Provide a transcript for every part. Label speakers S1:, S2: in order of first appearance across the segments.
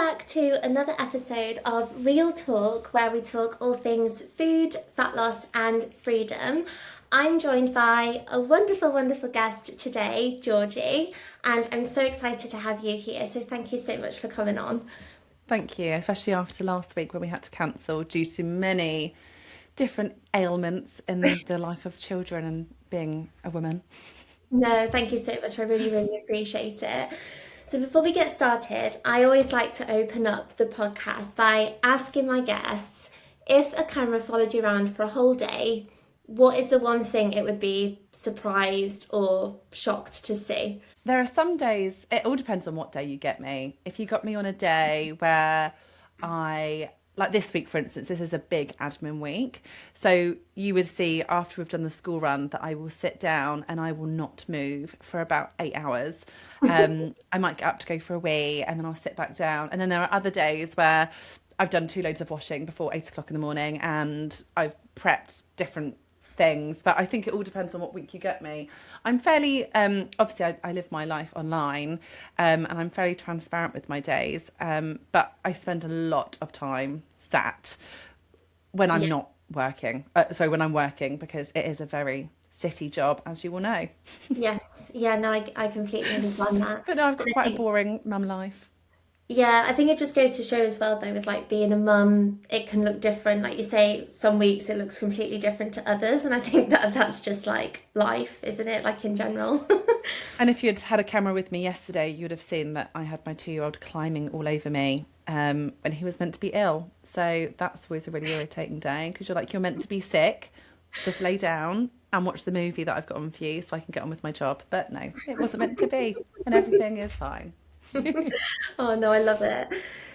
S1: back to another episode of Real Talk, where we talk all things food, fat loss, and freedom. I'm joined by a wonderful, wonderful guest today, Georgie, and I'm so excited to have you here. So thank you so much for coming on.
S2: Thank you, especially after last week when we had to cancel due to many different ailments in the life of children and being a woman.
S1: No, thank you so much. I really, really appreciate it. So before we get started, I always like to open up the podcast by asking my guests if a camera followed you around for a whole day, what is the one thing it would be surprised or shocked to see?
S2: There are some days, it all depends on what day you get me. If you got me on a day where like this week, for instance, this is a big admin week. So you would see after we've done the school run that I will sit down and I will not move for about 8 hours. I might get up to go for a wee and then I'll sit back down. And then there are other days where I've done 2 loads of washing before 8 o'clock in the morning and I've prepped different things, but I think it all depends on what week you get me. I'm fairly obviously I live my life online, and I'm fairly transparent with my days, but I spend a lot of time sat when I'm
S1: Yeah.
S2: not working, when I'm working, because it is a very city job, as you will know.
S1: Yes. Yeah, no, I completely understand that.
S2: But no, I've got
S1: And I
S2: quite a
S1: think,
S2: boring mum life.
S1: yeah, I think it just goes to show as well, though, with like being a mum, it can look different. Like you say, some weeks it looks completely different to others. And I think that that's just like life, isn't it? Like in general.
S2: And if you'd had a camera with me yesterday, you would have seen that I had my 2-year-old climbing all over me when he was meant to be ill. So that's always a really irritating day because you're meant to be sick. Just lay down and watch the movie that I've got on for you so I can get on with my job. But no, it wasn't meant to be. And everything is fine.
S1: Oh no, I love it.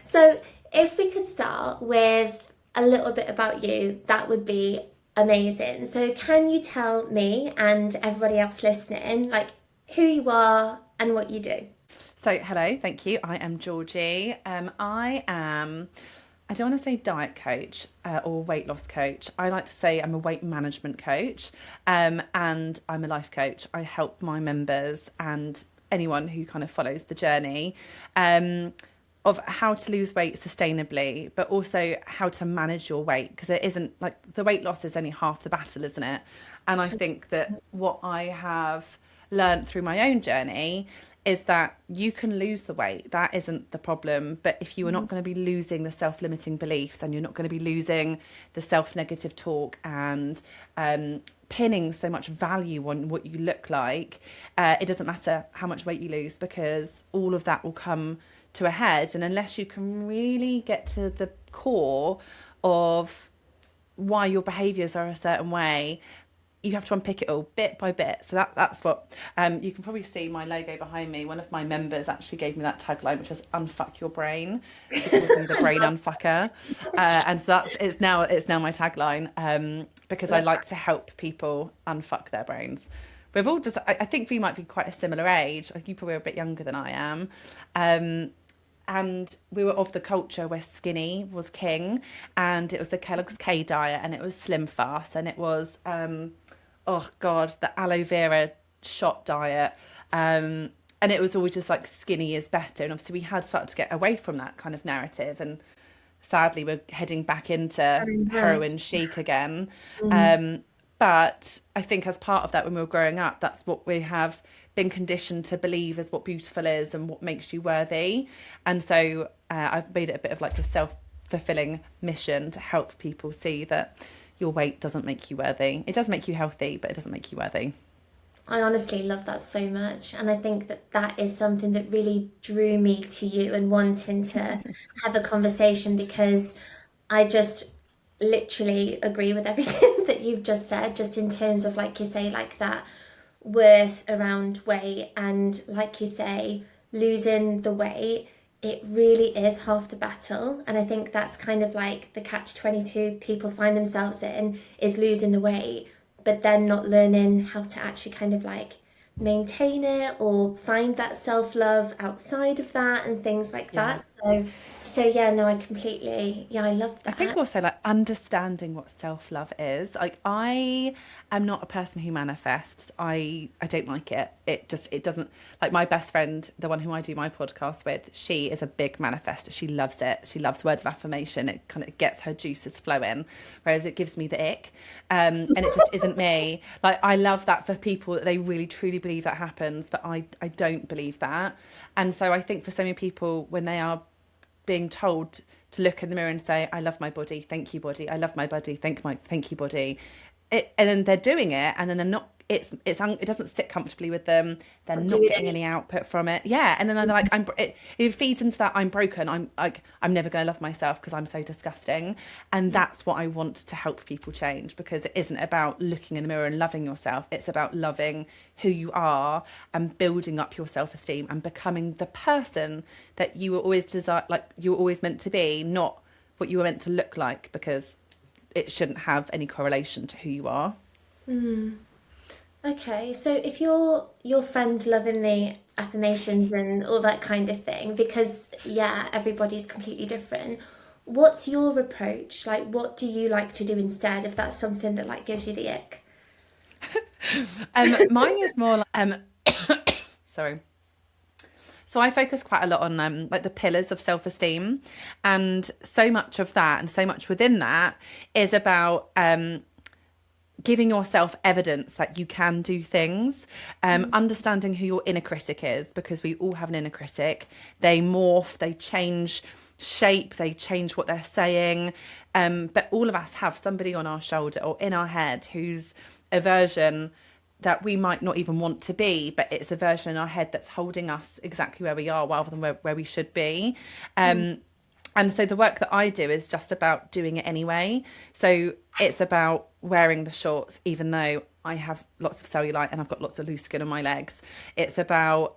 S1: So if we could start with a little bit about you, that would be amazing. So can you tell me and everybody else listening, like who you are and what you do?
S2: So, hello, thank you. I am Georgie. I don't want to say diet coach or weight loss coach. I like to say I'm a weight management coach, and I'm a life coach. I help my members and anyone who kind of follows the journey of how to lose weight sustainably, but also how to manage your weight, because it isn't like the weight loss is only half the battle, isn't it? And I think that what I have learned through my own journey is that you can lose the weight. That isn't the problem. But if you are not going to be losing the self-limiting beliefs and you're not going to be losing the self-negative talk and pinning so much value on what you look like, it doesn't matter how much weight you lose because all of that will come to a head. And unless you can really get to the core of why your behaviours are a certain way, you have to unpick it all bit by bit. So that's what you can probably see my logo behind me. One of my members actually gave me that tagline, which was "Unfuck your brain." She calls me the brain unfucker, and so it's now my tagline because I like to help people unfuck their brains. We've all just I think we might be quite a similar age. Like you probably are a bit younger than I am. And we were of the culture where skinny was king, and it was the Kellogg's K diet, and it was Slim Fast, and it was oh god, the aloe vera shot diet, and it was always just like skinny is better. And obviously we had started to get away from that kind of narrative, and sadly we're heading back into heroin chic again. But I think as part of that, when we were growing up, that's what we have been conditioned to believe is what beautiful is and what makes you worthy. And so I've made it a bit of like a self-fulfilling mission to help people see that your weight doesn't make you worthy. It does make you healthy, but it doesn't make you worthy.
S1: I honestly love that so much. And I think that that is something that really drew me to you and wanting to have a conversation because I just literally agree with everything that you've just said, just in terms of, like you say, like that worth around weight. And like you say, losing the weight, it really is half the battle. And I think that's kind of like the catch-22 people find themselves in is losing the weight but then not learning how to actually kind of like maintain it or find that self-love outside of that and things like
S2: Yeah.
S1: that. So yeah, no, I completely, yeah, I love
S2: I think
S1: that.
S2: also like understanding what self-love is. Like I am not a person who manifests. I don't like it. It doesn't, like my best friend, the one who I do my podcast with, she is a big manifester. She loves it. She loves words of affirmation. It kind of gets her juices flowing, whereas it gives me the ick. And it just isn't me. Like I love that for people that they really truly believe that happens, but I don't believe that. And so I think for so many people when they are being told to look in the mirror and say, I love my body, thank you, body. I love my body, thank you, body. And then they're doing it, and then they're not. It doesn't sit comfortably with them. They're
S1: Not
S2: not
S1: doing
S2: getting
S1: any.
S2: any output from it. Yeah, and then they're like, it feeds into that I'm broken. I'm never going to love myself because I'm so disgusting. And that's what I want to help people change, because it isn't about looking in the mirror and loving yourself. It's about loving who you are and building up your self-esteem and becoming the person that you were always like you were always meant to be, not what you were meant to look like, because it shouldn't have any correlation to who you are.
S1: Okay, so if your friend loving the affirmations and all that kind of thing, because yeah, everybody's completely different. What's your approach? Like, what do you like to do instead if that's something that like gives you the ick?
S2: Mine is more like, sorry. So I focus quite a lot on like the pillars of self-esteem, and so much of that and so much within that is about giving yourself evidence that you can do things, understanding who your inner critic is, because we all have an inner critic. They morph, they change shape, they change what they're saying. But all of us have somebody on our shoulder or in our head who's a version that we might not even want to be, but it's a version in our head that's holding us exactly where we are rather than where we should be. And so the work that I do is just about doing it anyway. So it's about wearing the shorts, even though I have lots of cellulite and I've got lots of loose skin on my legs. It's about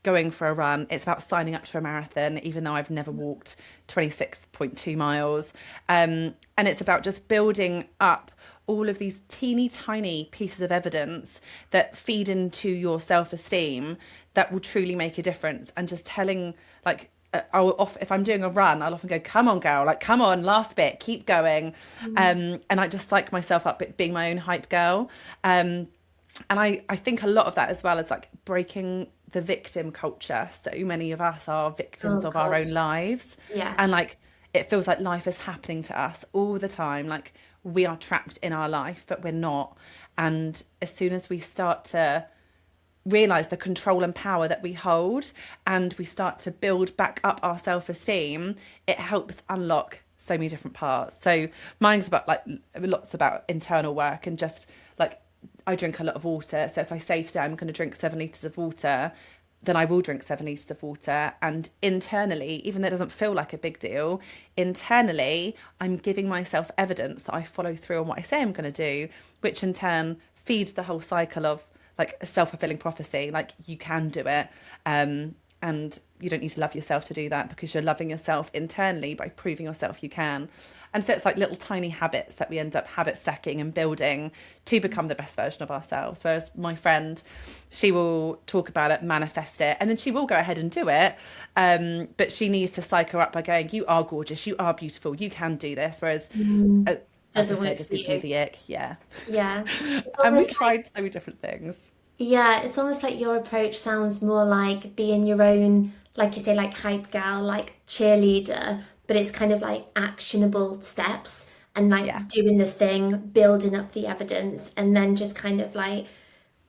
S2: going for a run. It's about signing up to a marathon, even though I've never walked 26.2 miles. And it's about just building up all of these teeny tiny pieces of evidence that feed into your self-esteem that will truly make a difference. And just telling, like, if I'm doing a run, I'll often go, come on, girl, like, come on, last bit, keep going. And I just psych myself up being my own hype girl. And I think a lot of that as well is like breaking the victim culture. So many of us are victims
S1: Oh
S2: of our
S1: God.
S2: own lives.
S1: Yeah.
S2: And like, it feels like life is happening to us all the time. Like we are trapped in our life, but we're not. And as soon as we start to realize the control and power that we hold, and we start to build back up our self-esteem, it helps unlock so many different parts. So mine's about like lots about internal work, and just like I drink a lot of water. So if I say today I'm going to drink 7 litres of water, then I will drink 7 litres of water. And internally, even though it doesn't feel like a big deal, internally I'm giving myself evidence that I follow through on what I say I'm going to do, which in turn feeds the whole cycle of like a self-fulfilling prophecy. Like you can do it, and you don't need to love yourself to do that, because you're loving yourself internally by proving yourself you can. And so it's like little tiny habits that we end up habit stacking and building to become the best version of ourselves. Whereas my friend, she will talk about it, manifest it, and then she will go ahead and do it, but she needs to psych her up by going, you are gorgeous, you are beautiful, you can do this. Whereas as I
S1: Doesn't
S2: say, it
S1: work
S2: just
S1: for
S2: gives me
S1: you.
S2: the ick. Yeah.
S1: Yeah. It's
S2: And we
S1: almost like,
S2: tried so many different things.
S1: yeah, it's almost like your approach sounds more like being your own, like you say, like hype gal, like cheerleader, but it's kind of like actionable steps and
S2: Yeah.
S1: like doing the thing, building up the evidence, and then just kind of like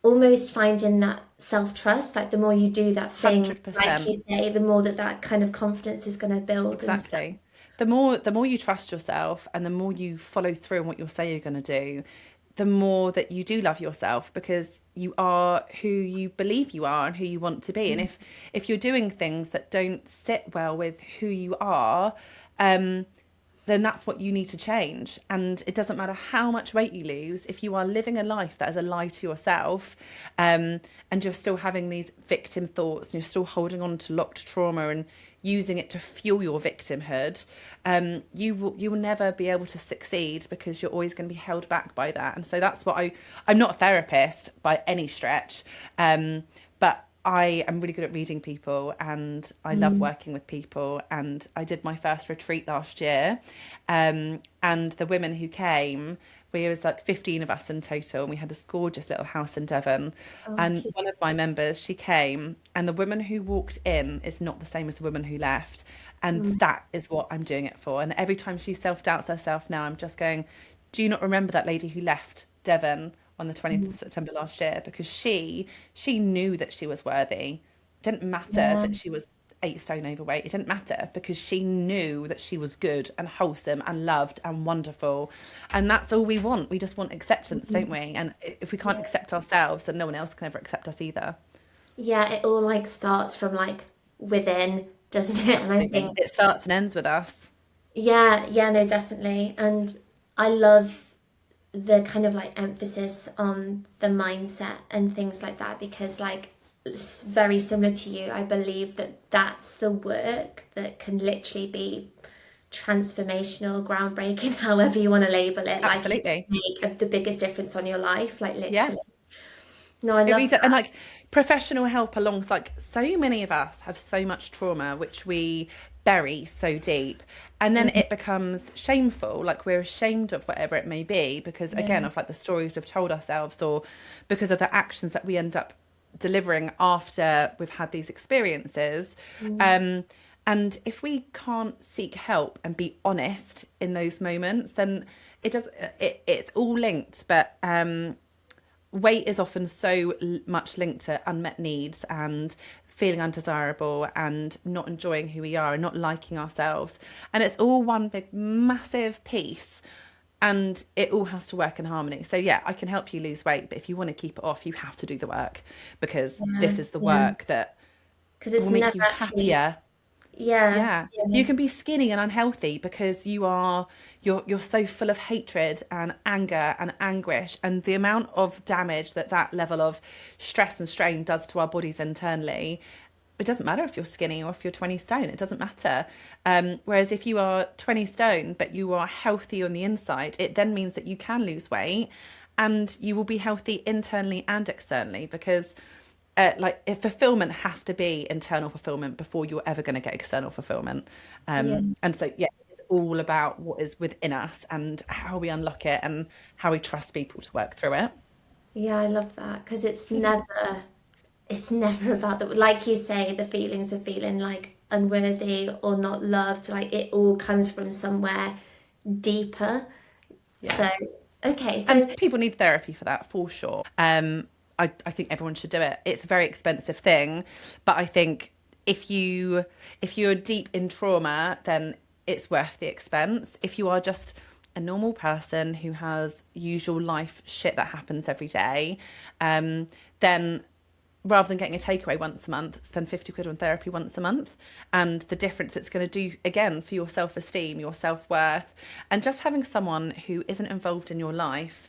S1: almost finding that self-trust. Like the more you do that thing, like you
S2: 100%.
S1: say, the more that that kind of confidence is going to build and stuff.
S2: Exactly. The more you trust yourself, and the more you follow through on what you'll say you're going to do, the more that you do love yourself, because you are who you believe you are and who you want to be. And if you're doing things that don't sit well with who you are, then that's what you need to change. And it doesn't matter how much weight you lose, if you are living a life that is a lie to yourself, and you're still having these victim thoughts, and you're still holding on to locked trauma, and using it to fuel your victimhood, you will never be able to succeed, because you're always going to be held back by that. And so that's what I'm not a therapist by any stretch, but I am really good at reading people, and I love working with people. And I did my first retreat last year, and the women who came, we was like 15 of us in total, and we had this gorgeous little house in Devon.
S1: Oh,
S2: And
S1: cute.
S2: one of my members, she came, and the woman who walked in is not the same as the woman who left. And
S1: Mm.
S2: that is what I'm doing it for. And every time she self-doubts herself now, I'm just going, do you not remember that lady who left Devon on the 20th of September last year? Because she knew that she was worthy. It didn't matter
S1: Yeah.
S2: that she was 8 stone overweight. It didn't matter, because she knew that she was good and wholesome and loved and wonderful. And that's all we want. We just want acceptance, don't we? And if we can't
S1: Yeah.
S2: accept ourselves, then no one else can ever accept us either.
S1: Yeah, it all like starts from like within, doesn't it? And I
S2: Absolutely.
S1: think,
S2: It starts and ends with us.
S1: yeah, yeah, no, definitely. And I love the kind of like emphasis on the mindset and things like that, because like it's very similar to you. I believe that that's the work that can literally be transformational, groundbreaking, however you want to label it. Like it
S2: Absolutely.
S1: can make the biggest difference on your life, like
S2: Yeah.
S1: literally. No, I
S2: It
S1: love
S2: really does. And
S1: that.
S2: like professional help alongside, like so many of us have so much trauma which we bury so deep, and then
S1: Mhm.
S2: it becomes shameful, like we're ashamed of whatever it may be, because again
S1: Yeah.
S2: of like the stories we've told ourselves, or because of the actions that we end up delivering after we've had these experiences.
S1: Mm.
S2: um and if we can't seek help and be honest in those moments, then it's all linked. But weight is often so much linked to unmet needs and feeling undesirable and not enjoying who we are and not liking ourselves. And it's all one big, massive piece. And it all has to work in harmony. So, yeah, I can help you lose weight, but if you want to keep it off, you have to do the work, because
S1: Yeah.
S2: this is the
S1: Yeah.
S2: work that
S1: Because
S2: will
S1: it's
S2: make
S1: never
S2: you
S1: actually,
S2: happier.
S1: yeah.
S2: Yeah,
S1: Yeah.
S2: you can be skinny and unhealthy because you're so full of hatred and anger and anguish, and the amount of damage that that level of stress and strain does to our bodies internally. It doesn't matter if you're skinny or if you're 20 stone. It doesn't matter. Whereas if you are 20 stone but you are healthy on the inside, it then means that you can lose weight, and you will be healthy internally and externally, because like if fulfillment has to be internal fulfillment before you're ever going to get external fulfillment.
S1: Yeah.
S2: And so yeah, it's all about what is within us and how we unlock it and how we trust people to work through it.
S1: Yeah, I love that because it's never about the, like you say, the feelings of feeling like unworthy or not loved. Like it all comes from somewhere deeper.
S2: Yeah.
S1: So, okay, so
S2: And people need therapy for that, for sure. I think everyone should do it. It's a very expensive thing, but I think if you're deep in trauma, then it's worth the expense. If you are just a normal person who has usual life shit that happens every day, then rather than getting a takeaway once a month, spend 50 quid on therapy once a month. And the difference it's going to do, again, for your self-esteem, your self-worth, and just having someone who isn't involved in your life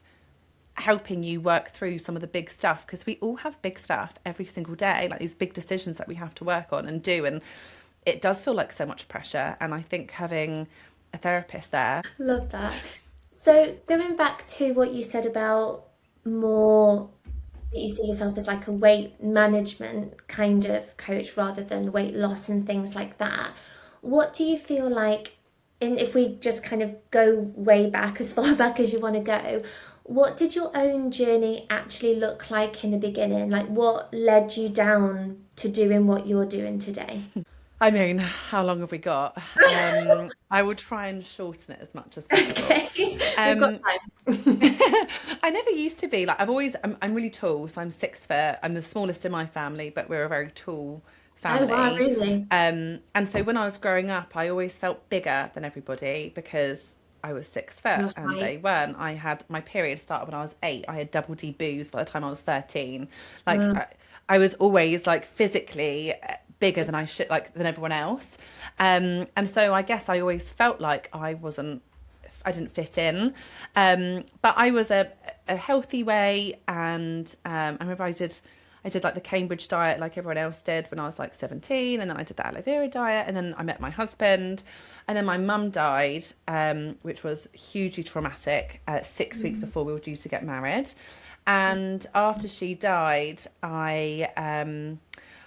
S2: helping you work through some of the big stuff, because we all have big stuff every single day, like these big decisions that we have to work on and do, and it does feel like so much pressure. And I think having a therapist there.
S1: love that. So going back to what you said about more that you see yourself as like a weight management kind of coach rather than weight loss and things like that. What do you feel like, and if we just kind of go way back, as far back as you want to go, what did your own journey actually look like in the beginning? Like what led you down to doing what you're doing today?
S2: I mean, how long have we got? I will try and shorten it as much as possible.
S1: Okay, we've got
S2: Um,
S1: time.
S2: I never used to be like, I'm really tall, so I'm 6 foot. I'm the smallest in my family, but we're a very tall
S1: Oh wow,
S2: family.
S1: really?
S2: And so when I was growing up, I always felt bigger than everybody because I was 6 foot
S1: Your
S2: and they
S1: height.
S2: weren't. I had my period started when I was 8. I had double D booze by the time I was 13. Like
S1: Wow.
S2: I was always like physically bigger than I should, like than everyone else. And so I guess I always felt like I didn't fit in. But I was a healthy way. And I remember I did like the Cambridge diet like everyone else did when I was like 17, and then I did the aloe vera diet, and then I met my husband, and then my mum died, which was hugely traumatic, 6 weeks before we were due to get married. And after she died, I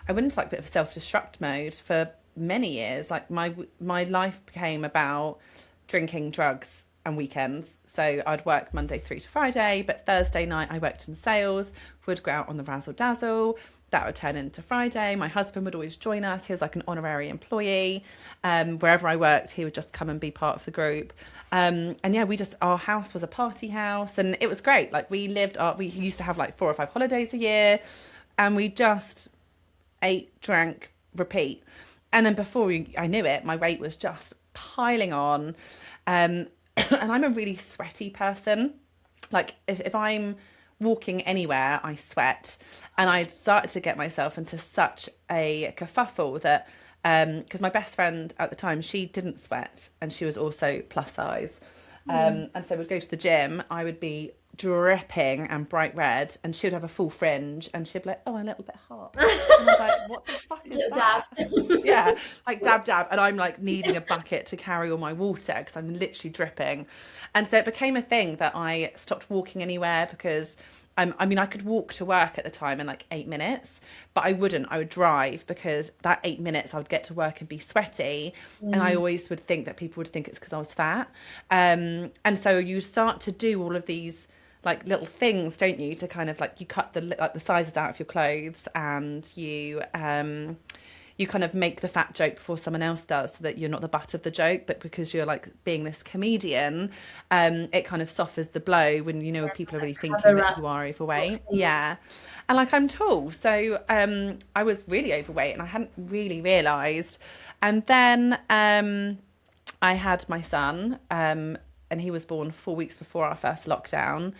S2: went into like a bit of a self-destruct mode for many years. Like my life became about drinking, drugs, and weekends. So I'd work Monday through to Friday, but Thursday night I worked in sales, would go out on the razzle dazzle. That would turn into Friday. My husband would always join us. He was like an honorary employee. Wherever I worked, he would just come and be part of the group. And yeah, our house was a party house, and it was great. Like we used to have like 4 or 5 holidays a year, and we just ate, drank, repeat. And then before I knew it, my weight was just piling on. And I'm a really sweaty person. Like if I'm walking anywhere, I sweat. And I started to get myself into such a kerfuffle that, because my best friend at the time, she didn't sweat, and she was also plus size. And so we'd go to the gym, I would be dripping and bright red, and she would have a full fringe, and she'd be like, oh, a little bit hot. And I was like, what the fuck is that? Yeah, like dab, and I'm like needing a bucket to carry all my water because I'm literally dripping. And so it became a thing that I stopped walking anywhere, because I mean, I could walk to work at the time in like 8 minutes, but I wouldn't. I would drive, because that 8 minutes I would get to work and be sweaty. And I always would think that people would think it's because I was fat. And so you start to do all of these like little things, don't you, to kind of like, you cut the sizes out of your clothes, and you kind of make the fat joke before someone else does, so that you're not the butt of the joke. But because you're like being this comedian, it kind of softens the blow when people are really thinking that you are overweight. Yeah. And like, I'm tall, so I was really overweight, and I hadn't really realised. And then I had my son, and he was born 4 weeks before our first lockdown,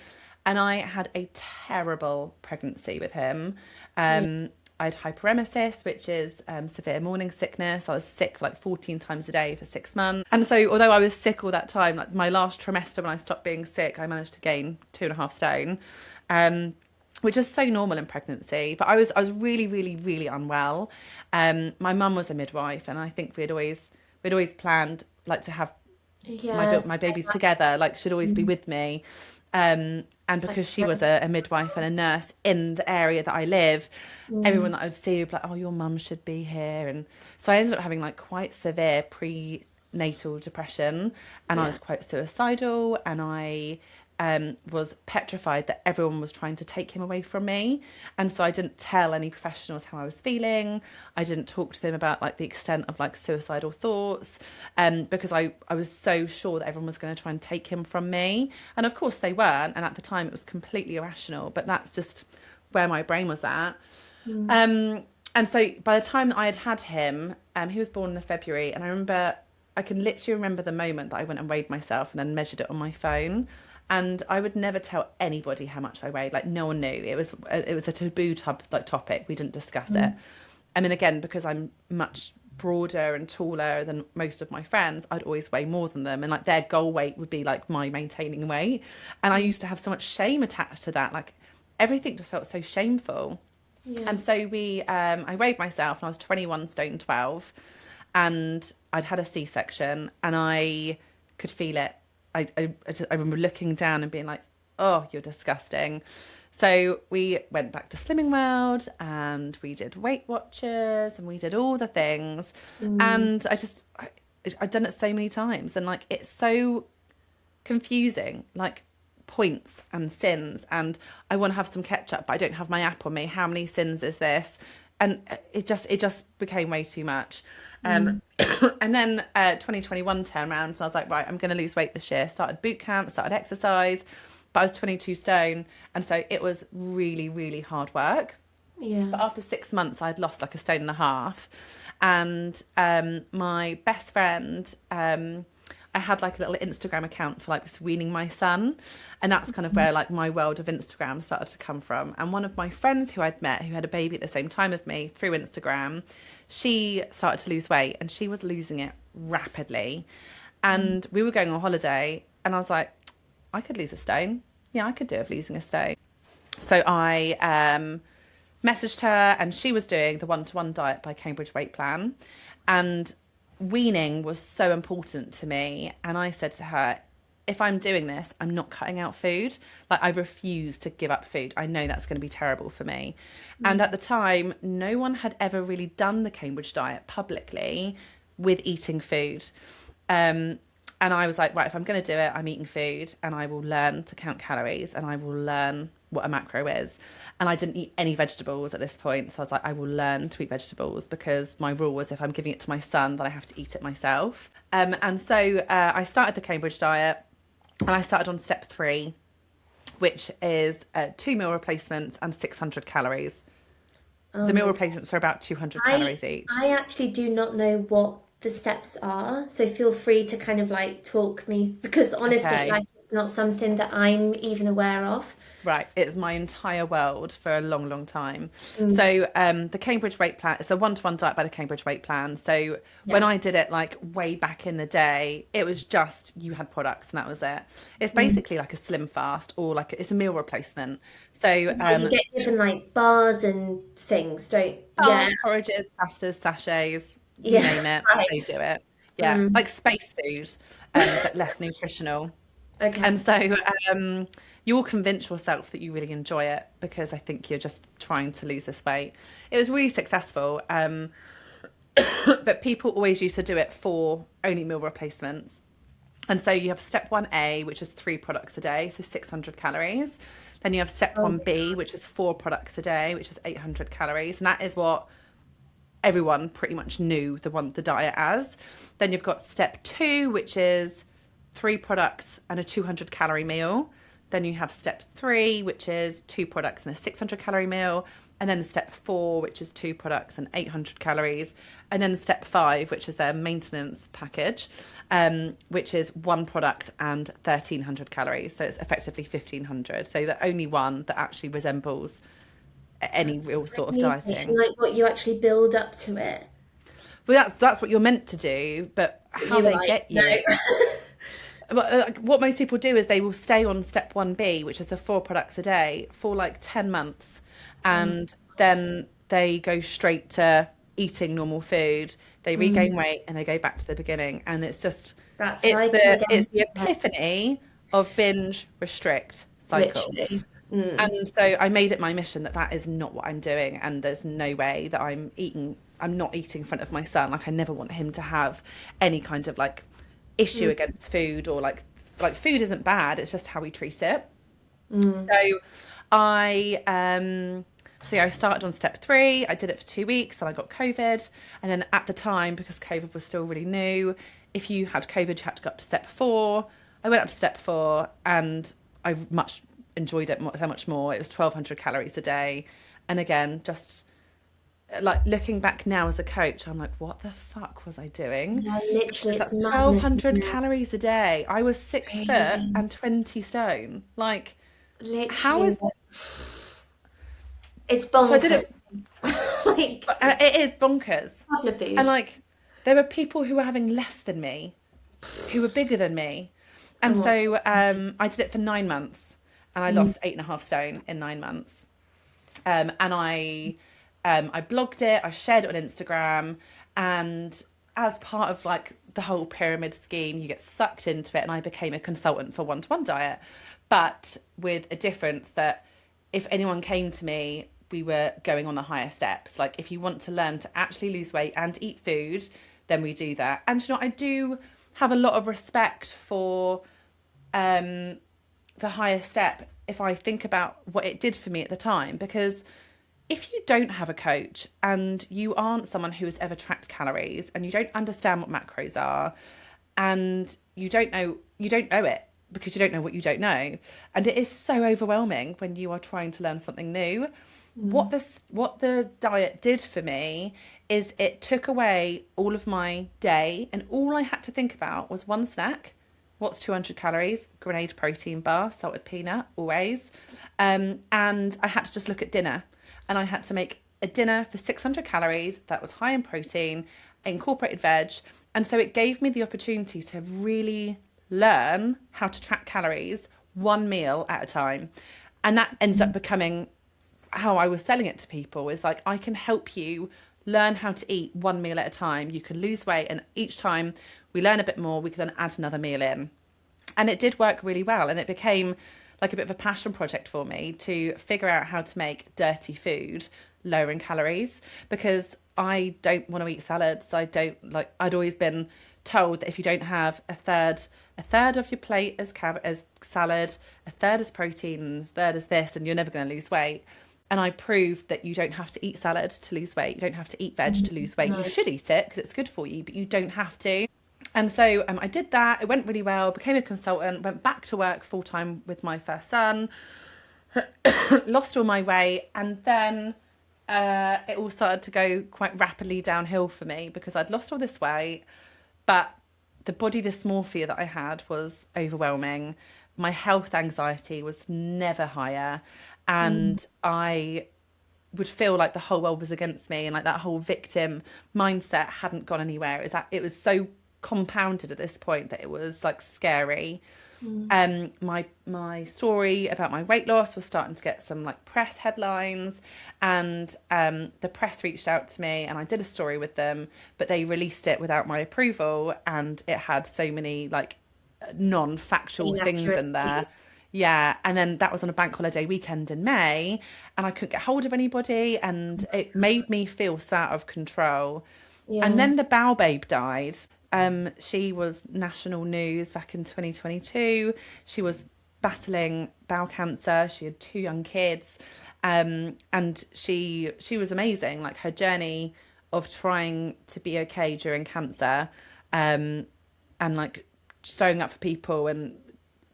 S2: and I had a terrible pregnancy with him. I had hyperemesis, which is severe morning sickness. I was sick like 14 times a day for 6 months. And so although I was sick all that time, like my last trimester when I stopped being sick, I managed to gain 2.5 stone, which is so normal in pregnancy. But I was really, really, really unwell. My mum was a midwife, and I think we'd always planned like to have my babies together, like she'd always be with me. And because she was a midwife and a nurse in the area that I live, everyone that I would see would be like, oh, your mum should be here. And so I ended up having like quite severe prenatal depression, and I was quite suicidal, and I was petrified that everyone was trying to take him away from me. And so I didn't tell any professionals how I was feeling. I didn't talk to them about like the extent of like suicidal thoughts, because I was so sure that everyone was going to try and take him from me. And of course they weren't. And at the time it was completely irrational, but that's just where my brain was at. And so by the time that I had him, he was born in February, and I can literally remember the moment that I went and weighed myself and then measured it on my phone. And I would never tell anybody how much I weighed. Like, no one knew. It was a taboo topic. We didn't discuss it. I mean, again, because I'm much broader and taller than most of my friends, I'd always weigh more than them. And like their goal weight would be like my maintaining weight. And I used to have so much shame attached to that. Like everything just felt so shameful. Yeah. And so I weighed myself, and I was 21 stone 12, and I'd had a C-section, and I could feel it. I remember looking down and being like, oh, you're disgusting. So we went back to Slimming World, and we did Weight Watchers, and we did all the things. And I'd done it so many times, and like, it's so confusing, like points and sins, and I want to have some ketchup, but I don't have my app on me. How many sins is this? And it just became way too much. And then 2021 turned around, so I was like, right, I'm going to lose weight this year. Started boot camp, started exercise, but I was 22 stone. And so it was really, really hard work. Yeah. But after 6 months, I'd lost like 1.5 stone. And my best friend, I had like a little Instagram account for like weaning my son. And that's kind of where like my world of Instagram started to come from. And one of my friends who I'd met, who had a baby at the same time as me through Instagram, she started to lose weight, and she was losing it rapidly. And we were going on holiday, and I was like, I could lose a stone. Yeah, I could do it, losing a stone. So I messaged her, and she was doing the one-to-one diet by Cambridge Weight Plan, and weaning was so important to me. And I said to her, if I'm doing this, I'm not cutting out food. Like, I refuse to give up food. I know that's going to be terrible for me. And at the time, no one had ever really done the Cambridge diet publicly with eating food. And I was like, right, if I'm going to do it, I'm eating food, and I will learn to count calories, and I will learn what a macro is. And I didn't eat any vegetables at this point. So I was like, I will learn to eat vegetables, because my rule was, if I'm giving it to my son, then I have to eat it myself. And so I started the Cambridge diet, and I started on step 3, which is 2 meal replacements and 600 calories. The meal replacements are about 200 calories each.
S1: I actually do not know what the steps are, so feel free to kind of like talk me, because honestly,
S2: Okay.
S1: like, it's not something that I'm even aware of.
S2: Right, it's my entire world for a long, long time. So the Cambridge Weight Plan, it's a one-to-one diet by the Cambridge Weight Plan. So when I did it, like, way back in the day, it was just, you had products and that was it. It's basically like a slim fast, or like, it's a meal replacement. So
S1: You get given like bars and things, don't? Yeah,
S2: porridges, pastas, sachets, you
S1: yeah,
S2: name it,
S1: right.
S2: they do it. Yeah, like space food, but less nutritional.
S1: Okay.
S2: And so you'll convince yourself that you really enjoy it, because I think you're just trying to lose this weight. It was really successful, but people always used to do it for only meal replacements. And so you have step 1A, which is 3 products a day, so 600 calories. Then you have step 1B, which is 4 products a day, which is 800 calories. And that is what everyone pretty much knew the diet as. Then you've got step 2, which is 3 products and a 200 calorie meal. Then you have step 3, which is 2 products and a 600 calorie meal. And then step 4, which is 2 products and 800 calories. And then step 5, which is their maintenance package, which is 1 product and 1,300 calories. So it's effectively 1,500. So the only one that actually resembles any real sort of dieting.
S1: And like what you actually build up to it.
S2: Well, that's what you're meant to do, but how
S1: You were
S2: they
S1: like,
S2: get you.
S1: no.
S2: What most people do is they will stay on step 1B, which is the 4 products a day, for like 10 months. And then they go straight to eating normal food. They regain weight and they go back to the beginning. And it's just,
S1: That's
S2: it's the epiphany of binge restrict cycle.
S1: Literally.
S2: And so I made it my mission that is not what I'm doing. And there's no way that I'm not eating in front of my son. Like, I never want him to have any kind of like issue against food, or like food isn't bad, it's just how we treat it. So I started on step 3. I did it for 2 weeks and I got COVID. And then at the time, because COVID was still really new, if you had COVID, you had to go up to step 4. I went up to step 4 and I much enjoyed it so much more. It was 1,200 calories a day. And again, just like looking back now as a coach, I'm like, what the fuck was I doing?
S1: Yeah, literally,
S2: That's
S1: it's madness,
S2: 1,200
S1: isn't it?
S2: calories a day. I was 6 foot
S1: Crazy.
S2: and 20 stone. Like,
S1: Literally,
S2: how is...
S1: it's
S2: So I did
S1: bonkers.
S2: it...
S1: Like,
S2: It is bonkers.
S1: couple of food.
S2: And like, there were people who were having less than me, who were bigger than me. And so I did it for 9 months, and I lost 8.5 stone in 9 months. And I blogged it, I shared it on Instagram, and as part of like the whole pyramid scheme, you get sucked into it, and I became a consultant for one-to-one diet, but with a difference that if anyone came to me, we were going on the higher steps. Like, if you want to learn to actually lose weight and eat food, then we do that. And you know, I do have a lot of respect for the higher step if I think about what it did for me at the time, because if you don't have a coach and you aren't someone who has ever tracked calories, and you don't understand what macros are, and you don't know it, because you don't know what you don't know, and it is so overwhelming when you are trying to learn something new. What the diet did for me is it took away all of my day, and all I had to think about was one snack. What's 200 calories? Grenade protein bar, salted peanut, always. And I had to just look at dinner. And I had to make a dinner for 600 calories that was high in protein, incorporated veg. And so it gave me the opportunity to really learn how to track calories 1 meal at a time. And that ended up becoming how I was selling it to people is like, I can help you learn how to eat one meal at a time. You can lose weight, and each time we learn a bit more, we can then add another meal in. And it did work really well, and it became like a bit of a passion project for me to figure out how to make dirty food lower in calories, because I don't want to eat salads. I don't like, I'd always been told that if you don't have a third of your plate as salad, a third as protein, a third as this, and you're never going to lose weight. And I proved that you don't have to eat salad to lose weight. You don't have to eat veg to lose weight. You
S1: No.
S2: should eat it because it's good for you, but you don't have to. And so I did that. It went really well, became a consultant, went back to work full time with my first son, lost all my weight. And then it all started to go quite rapidly downhill for me because I'd lost all this weight, but the body dysmorphia that I had was overwhelming. My health anxiety was never higher. And I would feel like the whole world was against me, and like that whole victim mindset hadn't gone anywhere. It was so compounded at this point that it was like scary. My story about my weight loss was starting to get some like press headlines, and the press reached out to me, and I did a story with them, but they released it without my approval, and it had so many like non-factual things in there.
S1: Inaccuracies.
S2: Yeah, and then that was on a bank holiday weekend in May, and I couldn't get hold of anybody, and it made me feel so out of control. And
S1: Yeah.
S2: then the Bow Babe died. She was national news back in 2022. She was battling bowel cancer. She had two young kids, and she was amazing. Like her journey of trying to be okay during cancer, and like showing up for people and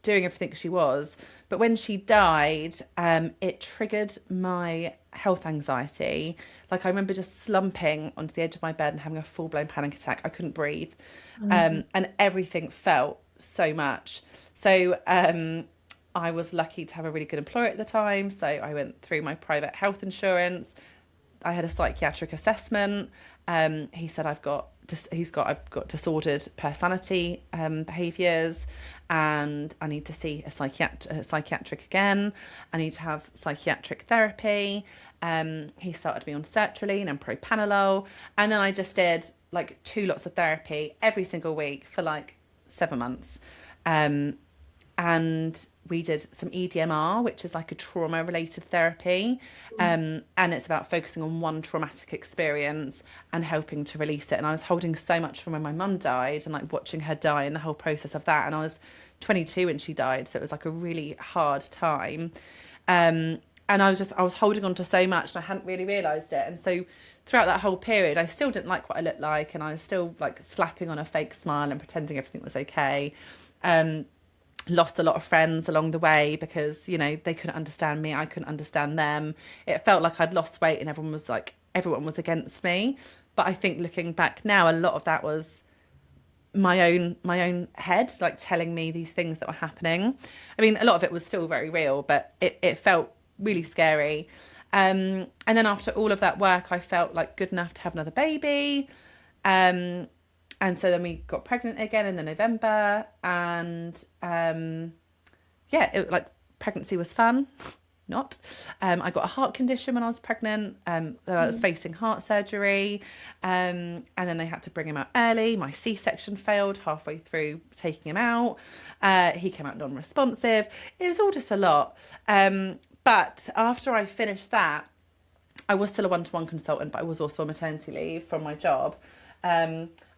S2: doing everything she was. But when she died, it triggered my health anxiety. Like I remember just slumping onto the edge of my bed and having a full-blown panic attack. I couldn't breathe. And everything felt so much. So I was lucky to have a really good employer at the time. So I went through my private health insurance. I had a psychiatric assessment. He said I've got disordered personality behaviours, and I need to see a psychiatric again. I need to have psychiatric therapy. He started me on sertraline and propanolol, and then I just did like 2 lots of therapy every single week for like 7 months. And we did some EDMR, which is like a trauma related therapy. And it's about focusing on one traumatic experience and helping to release it. And I was holding so much from when my mum died and like watching her die and the whole process of that. And I was 22 when she died. So it was like a really hard time. And I was holding on to so much and I hadn't really realised it. And so throughout that whole period, I still didn't like what I looked like. And I was still like slapping on a fake smile and pretending everything was okay. Lost a lot of friends along the way because, you know, they couldn't understand me. I couldn't understand them. It felt like I'd lost weight and everyone was against me. But I think looking back now, a lot of that was my own head, like telling me these things that were happening. I mean, a lot of it was still very real, but it felt really scary. And then after all of that work, I felt like good enough to have another baby. And so then we got pregnant again in the November, and pregnancy was fun. Not. I got a heart condition when I was pregnant. I was facing heart surgery, and then they had to bring him out early. My C-section failed halfway through taking him out. He came out non-responsive. It was all just a lot. But after I finished that, I was still a one-to-one consultant, but I was also on maternity leave from my job.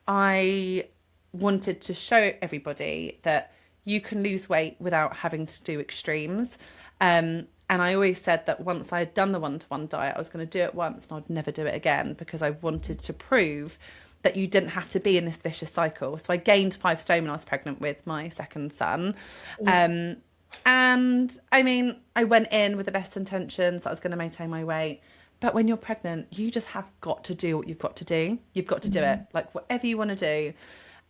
S2: I wanted to show everybody that you can lose weight without having to do extremes. And I always said that once I had done the one-to-one diet, I was going to do it once and I'd never do it again, because I wanted to prove that you didn't have to be in this vicious cycle. So I gained 5 stone when I was pregnant with my second son. And I mean, I went in with the best intentions. I was going to maintain my weight. But when you're pregnant, you just have got to do what you've got to do. You've got to do it, like whatever you want to do.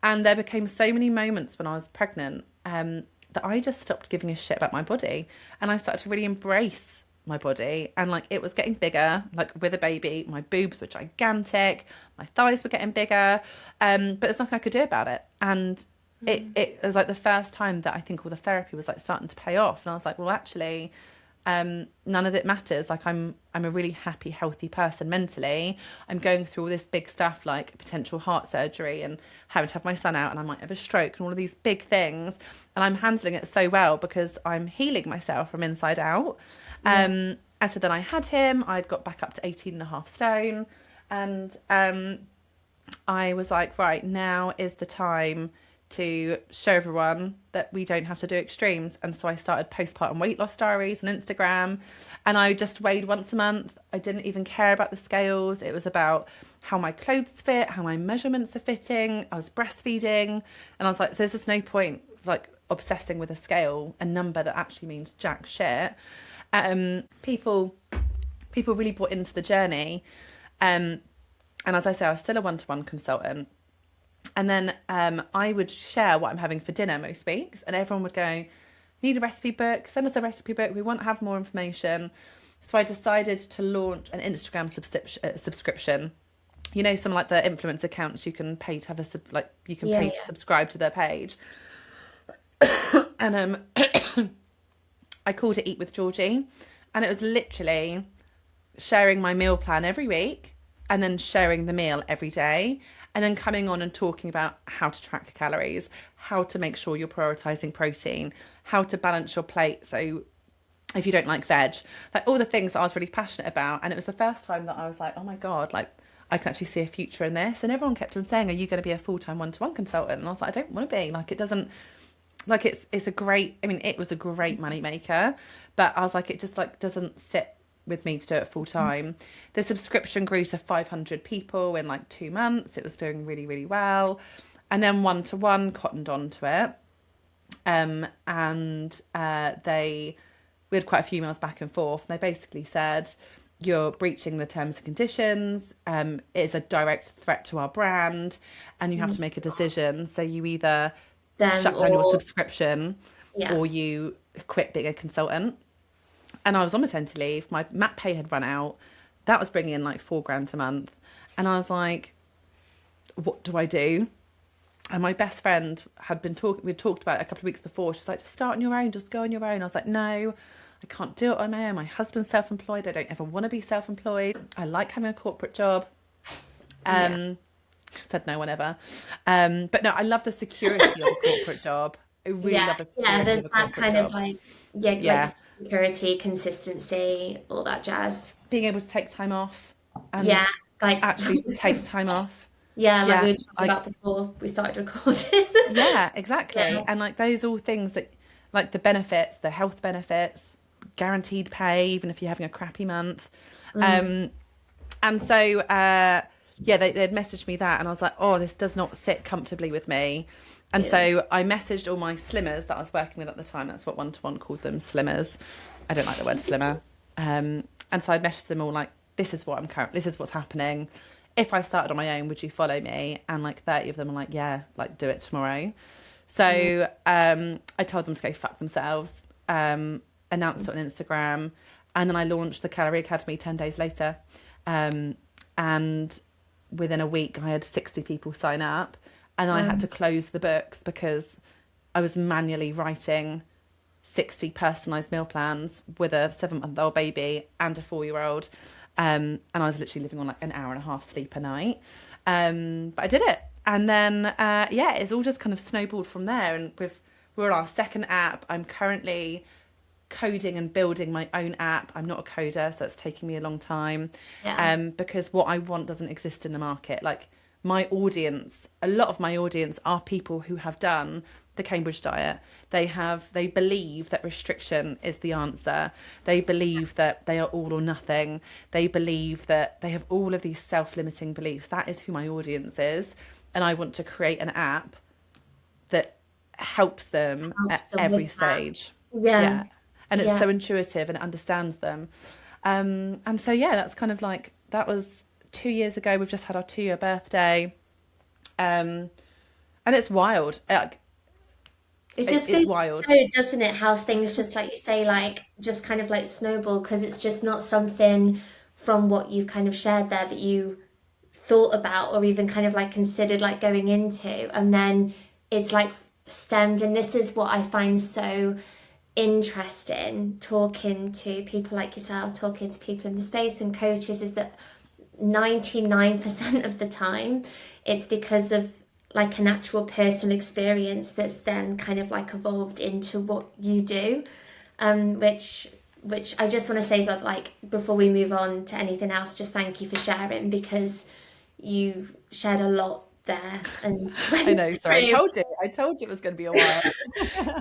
S2: And there became so many moments when I was pregnant that I just stopped giving a shit about my body. And I started to really embrace my body. And like it was getting bigger, like with a baby. My boobs were gigantic. My thighs were getting bigger. But there's nothing I could do about it. And it was like the first time that I think all the therapy was like starting to pay off. And I was like, well, actually, none of it matters. Like I'm a really happy, healthy person mentally. I'm going through all this big stuff like potential heart surgery and having to have my son out, and I might have a stroke and all of these big things. And I'm handling it so well because I'm healing myself from inside out.
S1: Yeah.
S2: And so then I had him, I'd got back up to 18.5 stone. And I was like, right, now is the time to show everyone that we don't have to do extremes. And so I started postpartum weight loss diaries on Instagram, and I just weighed once a month. I didn't even care about the scales. It was about how my clothes fit, how my measurements are fitting. I was breastfeeding, and I was like, so there's just no point like obsessing with a scale, a number that actually means jack shit. People really bought into the journey. And as I say, I was still a one-to-one consultant. And then I would share what I'm having for dinner most weeks, and everyone would go, need a recipe book, send us a recipe book, we want to have more information. So I decided to launch an Instagram subscription. You know, some like the influencer accounts you can pay to have pay to subscribe to their page. And I called it Eat with Georgie, and it was literally sharing my meal plan every week and then sharing the meal every day, and then coming on and talking about how to track calories, how to make sure you're prioritizing protein, how to balance your plate. So if you don't like veg, like all the things that I was really passionate about. And it was the first time that I was like, oh my God, like I can actually see a future in this. And everyone kept on saying, are you going to be a full-time one-to-one consultant? And I was like, I don't want to be. Like, it doesn't, like it's a great, I mean, it was a great money maker, but I was like, it just like doesn't sit with me to do it full time. The subscription grew to 500 people in like 2 months. It was doing really, really well. And then one-to-one cottoned onto it. We had quite a few emails back and forth. And they basically said, you're breaching the terms and conditions. It's a direct threat to our brand, and you have to make a decision. So you either shut down your subscription or you quit being a consultant. And I was on maternity leave. My mat pay had run out. That was bringing in like $4,000 a month. And I was like, what do I do? And my best friend had been we'd talked about it a couple of weeks before. She was like, just start on your own, just go on your own. I was like, no, I can't do it on my own. My husband's self-employed. I don't ever want to be self-employed. I like having a corporate job. Said no one ever. But no, I love the security of a corporate job. I really love the security
S1: there's
S2: of a
S1: that
S2: corporate
S1: kind
S2: job.
S1: of like, like security, consistency, all that jazz.
S2: Being able to take time off and
S1: like
S2: actually take time off.
S1: like we were talking about before we started recording.
S2: Yeah, exactly. And like those all things that, like the benefits, the health benefits, guaranteed pay, even if you're having a crappy month. And so, they'd messaged me that, and I was like, oh, this does not sit comfortably with me. And so I messaged all my slimmers that I was working with at the time. That's what one-to-one called them, slimmers. I don't like the word slimmer. And so I'd messaged them all like, this is what's happening. If I started on my own, would you follow me? And like 30 of them are like, yeah, like do it tomorrow. So I told them to go fuck themselves, announced it on Instagram, and then I launched the Calorie Academy 10 days later. And within a week, I had 60 people sign up. And then I had to close the books because I was manually writing 60 personalised meal plans with a 7-month-old baby and a 4-year-old. And I was literally living on like an hour and a half sleep a night. But I did it. And then, it's all just kind of snowballed from there. And we're on our second app. I'm currently coding and building my own app. I'm not a coder, so it's taking me a long time. Because what I want doesn't exist in the market. Like, my audience, a lot of my audience are people who have done the Cambridge diet. They believe that restriction is the answer. They believe that they are all or nothing. They believe that they have all of these self-limiting beliefs. That is who my audience is. And I want to create an app that helps them at every stage. And it's so intuitive and it understands them. And so, that's kind of like, that was 2 years ago. We've just had our 2-year birthday. And it's wild.
S1: It just goes wild, doesn't it? How things just, like you say, like just kind of like snowball, because it's just not something from what you've kind of shared there that you thought about or even kind of like considered like going into, and then it's like stemmed. And this is what I find so interesting talking to people like yourself, talking to people in the space and coaches, is that 99% of the time it's because of like an actual personal experience that's then kind of like evolved into what you do, which I just want to say, sort of like, before we move on to anything else, just thank you for sharing, because you shared a lot there. And
S2: I know, sorry, I told you it was going to be a while.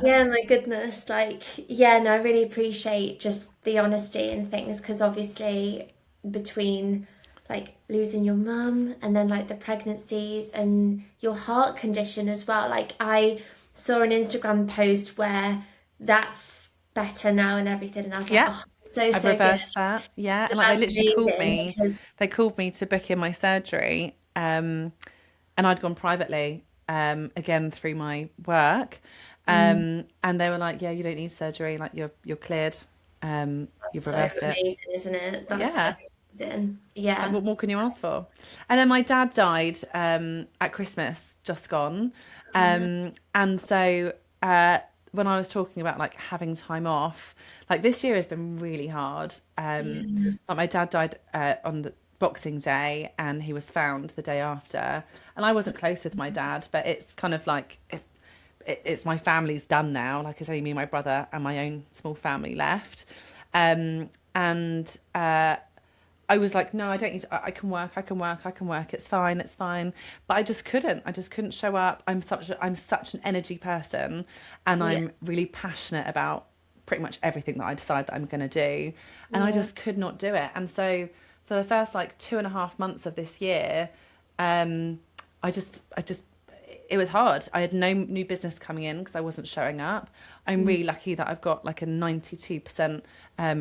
S1: yeah, my goodness, like, yeah, no, I really appreciate just the honesty and things, because obviously between like losing your mum and then like the pregnancies and your heart condition as well, like I saw an Instagram post where that's better now and everything, and I was like,
S2: Yeah,
S1: oh, so
S2: I've
S1: so good.
S2: reversed that. Yeah,
S1: So
S2: and like they
S1: that's
S2: literally called
S1: amazing
S2: me.
S1: because
S2: They called me to book in my surgery, and I'd gone privately, again through my work, and they were like, "Yeah, you don't need surgery. Like you're cleared.
S1: that's
S2: You've
S1: so
S2: reversed it."
S1: amazing, isn't it? That's so
S2: Yeah,
S1: amazing.
S2: like
S1: Yeah.
S2: what more can you ask for? And then my dad died at Christmas, just gone,
S1: Oh no.
S2: and so when I was talking about like having time off, like this year has been really hard.
S1: Yeah.
S2: Like my dad died on the Boxing Day, and he was found the day after. And I wasn't close with my dad, but it's kind of like it's my family's done now. Like it's only me, my brother, and my own small family left. And I was like, no, I don't need to, I can work, I can work, I can work. It's fine, it's fine. But I just couldn't show up. I'm such an energy person, and
S1: Yeah.
S2: I'm really passionate about pretty much everything that I decide that I'm going to do. And I
S1: Yeah.
S2: just could not do it. And so for the first like 2.5 months of this year, um, I just, it was hard. I had no new business coming in because I wasn't showing up. I'm really lucky that I've got like a 92%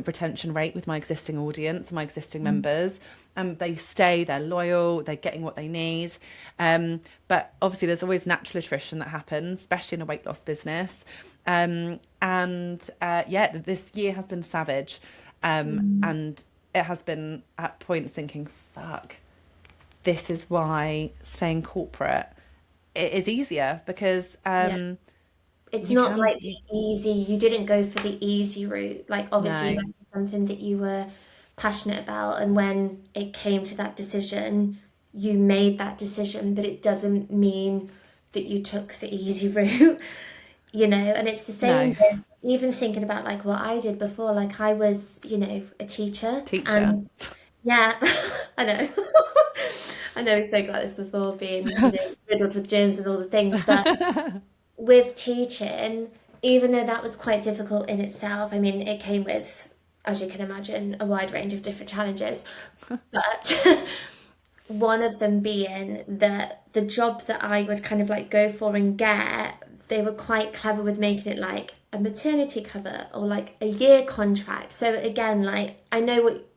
S2: retention rate with my existing audience and my existing members. They stay, they're loyal, they're getting what they need. But obviously there's always natural attrition that happens, especially in a weight loss business. Yeah, this year has been savage. And it has been at points thinking, fuck, this is why staying corporate it is easier because
S1: Yeah. It's
S2: you
S1: not
S2: can
S1: like the easy, you didn't go for the easy route. Like, obviously, you
S2: no,
S1: went for something that you were passionate about. And when it came to that decision, you made that decision, but it doesn't mean that you took the easy route, And it's the same
S2: no
S1: with even thinking about like what I did before. Like, I was, a teacher,
S2: teacher.
S1: and yeah, I know. I know we spoke about this before, being, riddled with germs and all the things, but with teaching, even though that was quite difficult in itself, I mean, it came with, as you can imagine, a wide range of different challenges. But one of them being that the job that I would kind of like go for and get, they were quite clever with making it like a maternity cover or like a year contract. So again, like, I know what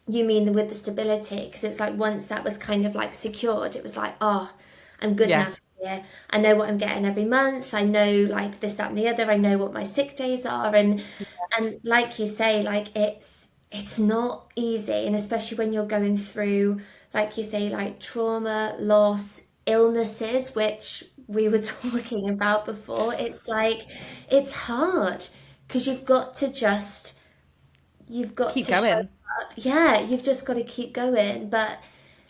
S1: you mean with the stability, because it was like once that was kind of like secured, it was like, oh, I'm good
S2: Yeah,
S1: now for the year. I know what I'm getting every month. I know like this, that, and the other. I know what my sick days are, and like you say, like it's not easy, and especially when you're going through, like you say, like trauma, loss, illnesses, which we were talking about before. It's like it's hard because you've got
S2: keep
S1: to show
S2: going.
S1: up. Yeah, you've just got to keep going. But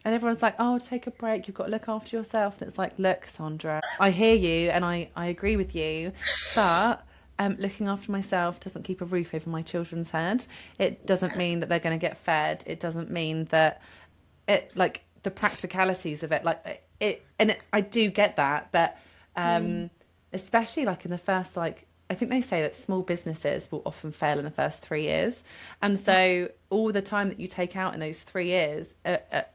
S2: And everyone's like, oh, take a break, you've got to look after yourself. And it's like, look, Sandra, I hear you and I agree with you, but looking after myself doesn't keep a roof over my children's head. It doesn't mean that they're going to get fed. It doesn't mean that it, like, the practicalities of it, like I do get that, but especially like in the first, like, I think they say that small businesses will often fail in the first 3 years. And so all the time that you take out in those 3 years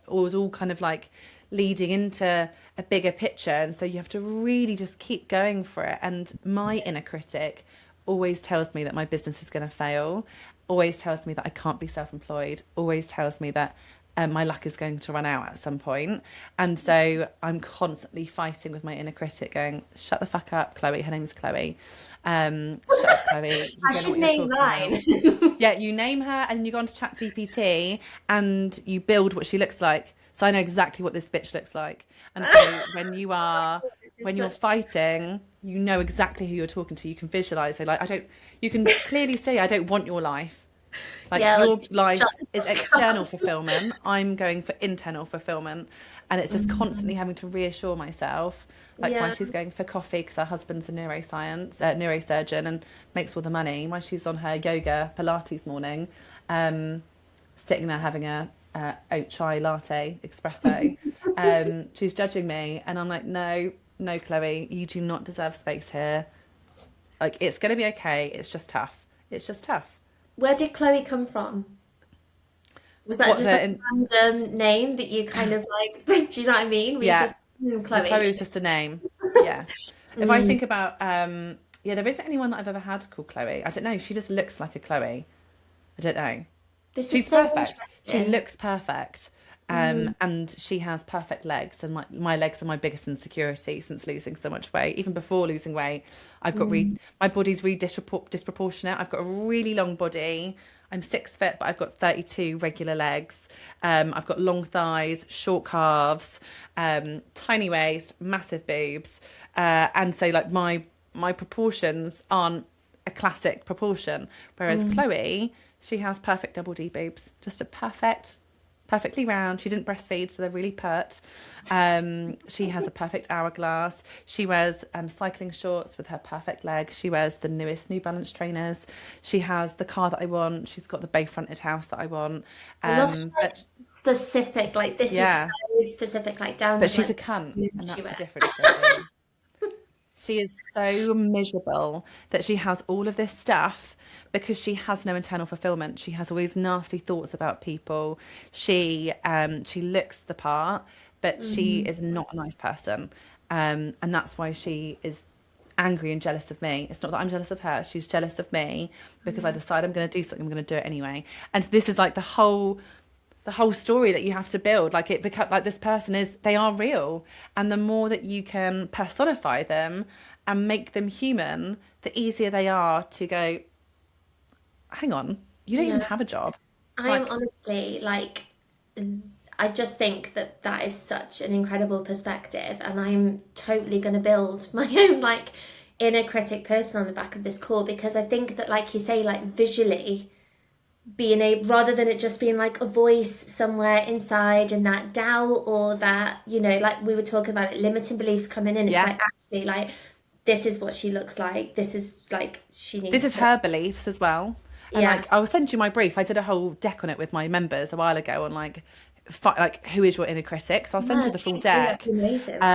S2: was all kind of like leading into a bigger picture. And so you have to really just keep going for it. And my inner critic always tells me that my business is going to fail, always tells me that I can't be self-employed, always tells me that my luck is going to run out at some point. And so I'm constantly fighting with my inner critic going, shut the fuck up, Chloe. Her name is Chloe. Shut up, Chloe. You
S1: I
S2: don't know
S1: should
S2: what you're
S1: name
S2: talking about.
S1: mine.
S2: Yeah, you name her and you go on to ChatGPT and you build what she looks like. So I know exactly what this bitch looks like. And so
S1: This is
S2: when you're
S1: such
S2: fighting, you know exactly who you're talking to. You can visualize. So like, you can clearly see, I don't want your life. Like
S1: yeah, like
S2: your
S1: shut
S2: life
S1: the
S2: is
S1: fuck
S2: external
S1: up.
S2: fulfillment. I'm going for internal fulfillment. And it's just constantly having to reassure myself. Like while
S1: Yeah.
S2: she's going for coffee because her husband's a neurosurgeon and makes all the money. While she's on her yoga Pilates morning, sitting there having a oat chai latte espresso, she's judging me. And I'm like, no, no, Chloe, you do not deserve space here. Like, it's going to be okay. It's just tough. It's just tough.
S1: Where did Chloe come from? Was that
S2: What
S1: just like
S2: the
S1: a
S2: in,
S1: random name that you kind of like, do you know what I mean? We
S2: Yeah,
S1: just,
S2: the Chloe
S1: Chloe.
S2: was just a name. Yeah. If I
S1: Mm.
S2: think about yeah, there isn't anyone that I've ever had called Chloe. I don't know. She just looks like a Chloe. I don't know.
S1: This is
S2: She's
S1: so
S2: perfect. She
S1: interesting.
S2: looks perfect.
S1: Mm.
S2: And she has perfect legs, and my legs are my biggest insecurity since losing so much weight. Even before losing weight,
S1: Mm.
S2: my body's really disproportionate. I've got a really long body. I'm 6 foot, but I've got 32 regular legs. I've got long thighs, short calves, tiny waist, massive boobs, and so like my proportions aren't a classic proportion. Whereas
S1: Mm.
S2: Chloe, she has perfect double D boobs, just a perfectly round. She didn't breastfeed, so they're really pert. She has a perfect hourglass. She wears cycling shorts with her perfect leg. She wears the newest New Balance trainers. She has the car that I want. She's got the bay-fronted house that I want.
S1: I love
S2: But
S1: specific, like this is
S2: yeah,
S1: so specific, like down
S2: but
S1: to
S2: she's
S1: like
S2: a cunt,
S1: who's
S2: and
S1: she
S2: that's the
S1: with.
S2: difference, Georgie. She is so miserable that she has all of this stuff because she has no internal fulfillment. She has always nasty thoughts about people. She looks the part, but she
S1: Mm.
S2: is not a nice person. And that's why she is angry and jealous of me. It's not that I'm jealous of her. She's jealous of me because I decide I'm going to do something. I'm going to do it anyway. And this is like the whole story that you have to build. Like it become like this person is, they are real, and the more that you can personify them and make them human, the easier they are to go, hang on, you don't even
S1: Yeah.
S2: have a job.
S1: I am
S2: Like,
S1: honestly like, I just think that that is such an incredible perspective, and I'm totally going to build my own like inner critic person on the back of this call because I think that, like you say, like visually being a rather than it just being like a voice somewhere inside and that doubt or that, like we were talking about it, limiting beliefs coming in, it's
S2: yeah,
S1: like actually like this is what she looks like. This is like she
S2: this
S1: needs
S2: is
S1: to,
S2: her beliefs as well. And
S1: yeah.
S2: like, I will send you my brief. I did a whole deck on it with my members a while ago on like, like who is your inner critic. So I'll send you
S1: Yeah,
S2: the full
S1: please do. That'd
S2: deck.
S1: be amazing.